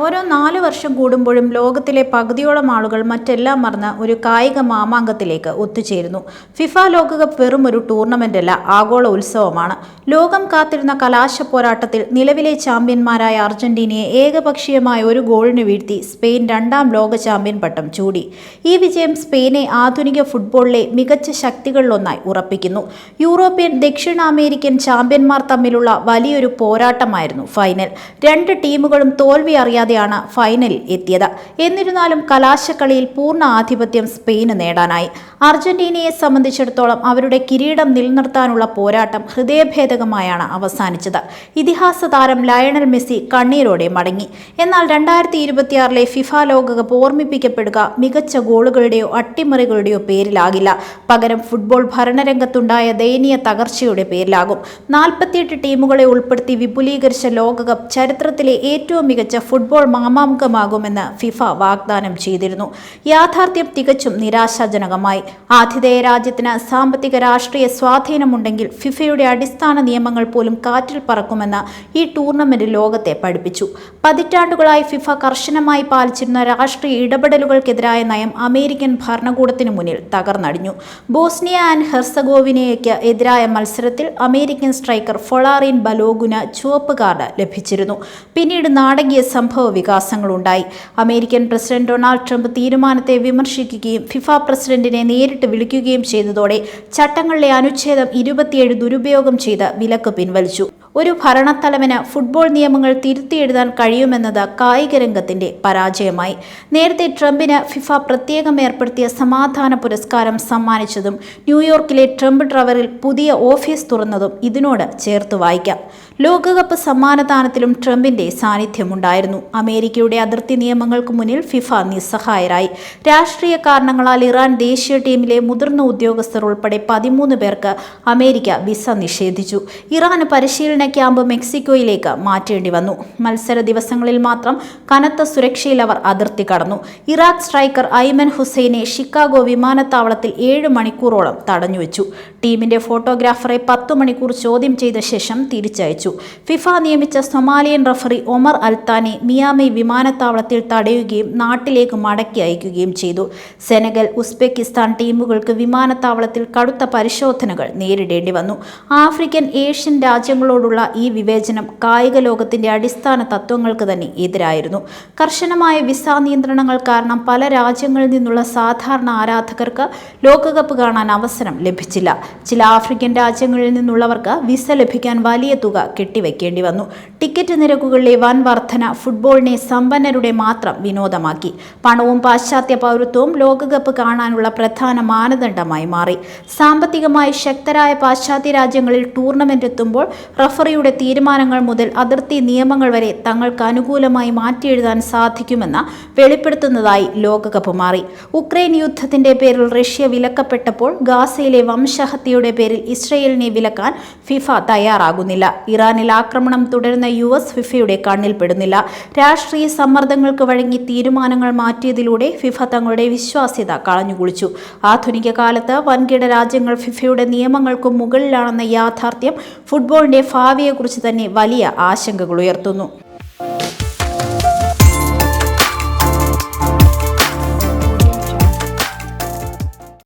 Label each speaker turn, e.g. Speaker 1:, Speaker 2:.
Speaker 1: ഓരോ 4 വർഷം കൂടുമ്പോഴും ലോകത്തിലെ പകുതിയോളം ആളുകൾ മറ്റെല്ലാം മറന്ന് ഒരു കായിക മാമാങ്കത്തിലേക്ക് ഒത്തുചേരുന്നു. ഫിഫ ലോകകപ്പ് വെറും ഒരു ടൂർണമെന്റല്ല, ആഗോള ഉത്സവമാണ്. ലോകം കാത്തിരുന്ന കലാശ പോരാട്ടത്തിൽ നിലവിലെ ചാമ്പ്യന്മാരായ അർജന്റീനയെ ഏകപക്ഷീയമായ ഒരു ഗോളിന് വീഴ്ത്തി സ്പെയിൻ 2ാം ലോക ചാമ്പ്യൻ പട്ടം ചൂടി. ഈ വിജയം സ്പെയിനെ ആധുനിക ഫുട്ബോളിലെ മികച്ച ശക്തികളിലൊന്നായി ഉറപ്പിക്കുന്നു. യൂറോപ്യൻ, ദക്ഷിണ അമേരിക്കൻ ചാമ്പ്യന്മാർ തമ്മിലുള്ള വലിയൊരു പോരാട്ടമായിരുന്നു ഫൈനൽ. 2 ടീമുകളും തോൽവി അറിയാതെയാണ് ഫൈനലിൽ എത്തിയത്. എന്നിരുന്നാലും കലാശക്കളിയിൽ പൂർണ്ണ ആധിപത്യം സ്പെയിന് നേടാനായി. അർജന്റീനയെ സംബന്ധിച്ചിടത്തോളം അവരുടെ കിരീടം നിലനിർത്താനുള്ള പോരാട്ടം ഹൃദയഭേദകമായാണ് അവസാനിച്ചത്. ഇതിഹാസ താരം ലയണൽ മെസ്സി കണ്ണീരോടെ മടങ്ങി. എന്നാൽ 2026 ഫിഫ ലോകകപ്പ് ഓർമ്മിപ്പിക്കപ്പെടുക മികച്ച ഗോളുകളുടെയോ അട്ടിമറികളുടെയോ പേരിലാകില്ല. പകരം ഫുട്ബോൾ ഭരണരംഗത്തുണ്ടായ ദയനീയ തകർച്ചയുടെ പേരിലാകും. 48 ടീമുകളെ ഉൾപ്പെടുത്തി വിപുലീകരിച്ച ലോകകപ്പ് ചരിത്രത്തിലെ ഏറ്റവും മികച്ച ഫുട്ബോൾ മാമാങ്കമാകുമെന്ന് ഫിഫ വാഗ്ദാനം ചെയ്തിരുന്നു. യാഥാർത്ഥ്യം തികച്ചും നിരാശാജനകമായി. ആതിഥേയ രാജ്യത്തിന് സാമ്പത്തിക രാഷ്ട്രീയ സ്വാധീനമുണ്ടെങ്കിൽ ഫിഫയുടെ അടിസ്ഥാന നിയമങ്ങൾ പോലും കാറ്റിൽ പറക്കുമെന്ന് ഈ ടൂർണമെന്റ് ലോകത്തെ പഠിപ്പിച്ചു. പതിറ്റാണ്ടുകളായി ഫിഫ കർശനമായി പാലിച്ചിരുന്ന രാഷ്ട്രീയ ഇടപെടലുകൾക്കെതിരായ നയം അമേരിക്കൻ ഭരണകൂടത്തിനു മുന്നിൽ തകർന്നടിഞ്ഞു. ബോസ്നിയ ആൻഡ് ഹെർസഗോവിനയ്ക്ക് എതിരായ മത്സരത്തിൽ അമേരിക്കൻ സ്ട്രൈക്കർ ഫൊളാറിൻ ബലോഗുന് ചുവപ്പ് കാർഡ് ലഭിച്ചിരുന്നു. പിന്നീട് നാടകീയ സംഭവ വികാസങ്ങളുണ്ടായി. അമേരിക്കൻ പ്രസിഡന്റ് ഡൊണാൾഡ് ട്രംപ് തീരുമാനത്തെ വിമർശിക്കുകയും ഫിഫ പ്രസിഡന്റിനെ നേരിട്ട് വിളിക്കുകയും ചെയ്തതോടെ ചട്ടങ്ങളിലെ അനുച്ഛേദം 27 ദുരുപയോഗം ചെയ്ത് വിലക്ക് പിൻവലിച്ചു. ഒരു ഭരണത്തലവന് ഫുട്ബോൾ നിയമങ്ങൾ തിരുത്തിയെഴുതാൻ കഴിയുമെന്നത് കായിക രംഗത്തിന്റെ പരാജയമായി. നേരത്തെ ട്രംപിന് ഫിഫ പ്രത്യേകം ഏർപ്പെടുത്തിയ സമാധാന പുരസ്കാരം സമ്മാനിച്ചതും ന്യൂയോർക്കിലെ ട്രംപ് ടവറിൽ പുതിയ ഓഫീസ് തുറന്നതും ഇതിനോട് ചേർത്ത് വായിക്കാം. ലോകകപ്പ് സമ്മാനദാനത്തിലും ട്രംപിന്റെ സാന്നിധ്യമുണ്ടായിരുന്നു. അമേരിക്കയുടെ അതിർത്തി നിയമങ്ങൾക്ക് മുന്നിൽ ഫിഫ നിസ്സഹായരായി. രാഷ്ട്രീയ കാരണങ്ങളാൽ ഇറാൻ ദേശീയ ടീമിലെ മുതിർന്ന ഉദ്യോഗസ്ഥർ ഉൾപ്പെടെ 13 പേർക്ക് അമേരിക്ക വിസ നിഷേധിച്ചു. ഇറാന് പരിശീലന ക്യാമ്പ് മെക്സിക്കോയിലേക്ക് മാറ്റേണ്ടി വന്നു. മത്സര ദിവസങ്ങളിൽ മാത്രം കനത്ത സുരക്ഷയിൽ അവർ അതിർത്തി കടന്നു. ഇറാഖ് സ്ട്രൈക്കർ ഐമൻ ഹുസൈനെ ഷിക്കാഗോ വിമാനത്താവളത്തിൽ 7 മണിക്കൂറോളം തടഞ്ഞുവെച്ചു. ടീമിന്റെ ഫോട്ടോഗ്രാഫറെ 10 മണിക്കൂർ ചോദ്യം ചെയ്ത ശേഷം തിരിച്ചയച്ചു. ഫിഫ നിയമിച്ച സൊമാലിയൻ റഫറി ഒമർ അൽത്താനെ മിയാമി വിമാനത്താവളത്തിൽ തടയുകയും നാട്ടിലേക്ക് മടക്കി അയക്കുകയും ചെയ്തു. സെനഗൽ, ഉസ്ബെക്കിസ്ഥാൻ ടീമുകൾക്ക് വിമാനത്താവളത്തിൽ കടുത്ത പരിശോധനകൾ നേരിടേണ്ടി വന്നു. ആഫ്രിക്കൻ, ഏഷ്യൻ രാജ്യങ്ങളോടുള്ള ഈ വിവേചനം കായിക ലോകത്തിന്റെ അടിസ്ഥാന തത്വങ്ങൾക്ക് തന്നെ എതിരായിരുന്നു. കർശനമായ വിസ നിയന്ത്രണങ്ങൾ കാരണം പല രാജ്യങ്ങളിൽ നിന്നുള്ള സാധാരണ ആരാധകർക്ക് ലോകകപ്പ് കാണാൻ അവസരം ലഭിച്ചില്ല. ചില ആഫ്രിക്കൻ രാജ്യങ്ങളിൽ നിന്നുള്ളവർക്ക് വിസ ലഭിക്കാൻ വലിയ തുക കെട്ടിവെക്കേണ്ടി വന്നു. ടിക്കറ്റ് നിരക്കുകളിലെ വൻ വർധന ഫുട്ബോളിനെ സമ്പന്നരുടെ മാത്രം വിനോദമാക്കി. പണവും പാശ്ചാത്യ പൗരത്വവും ലോകകപ്പ് കാണാനുള്ള പ്രധാന മാനദണ്ഡമായി മാറി. സാമ്പത്തികമായി ശക്തരായ പാശ്ചാത്യ രാജ്യങ്ങളിൽ ടൂർണമെന്റ് എത്തുമ്പോൾ റഫറിയുടെ തീരുമാനങ്ങൾ മുതൽ അതിർത്തി നിയമങ്ങൾ വരെ തങ്ങൾക്ക് അനുകൂലമായി മാറ്റിയെഴുതാൻ സാധിക്കുമെന്ന് വെളിപ്പെടുത്തുന്നതായി ലോകകപ്പ് മാറി. ഉക്രൈൻ യുദ്ധത്തിന്റെ പേരിൽ റഷ്യ വിലക്കപ്പെട്ടപ്പോൾ ഗാസയിലെ വംശഹത്യയുടെ പേരിൽ ഇസ്രയേലിനെ വിലക്കാൻ ഫിഫ തയ്യാറാകുന്നില്ല. ഇറാനിൽ ആക്രമണം തുടരുന്ന US ഫിഫയുടെ കണ്ണിൽ പെടുന്നില്ല. രാഷ്ട്രീയ സമ്മർദ്ദങ്ങൾക്ക് വഴങ്ങി തീരുമാനങ്ങൾ മാറ്റിയതിലൂടെ ഫിഫ തങ്ങളുടെ വിശ്വാസ്യത കളഞ്ഞുകുളിച്ചു. ആധുനിക കാലത്ത് വൻകിട രാജ്യങ്ങൾ ഫിഫയുടെ നിയമങ്ങൾക്ക് മുകളിലാണെന്ന യാഥാർത്ഥ്യം ഫുട്ബോളിന്റെ ഭാവിയെക്കുറിച്ച് തന്നെ വലിയ ആശങ്കകൾ ഉയർത്തുന്നു.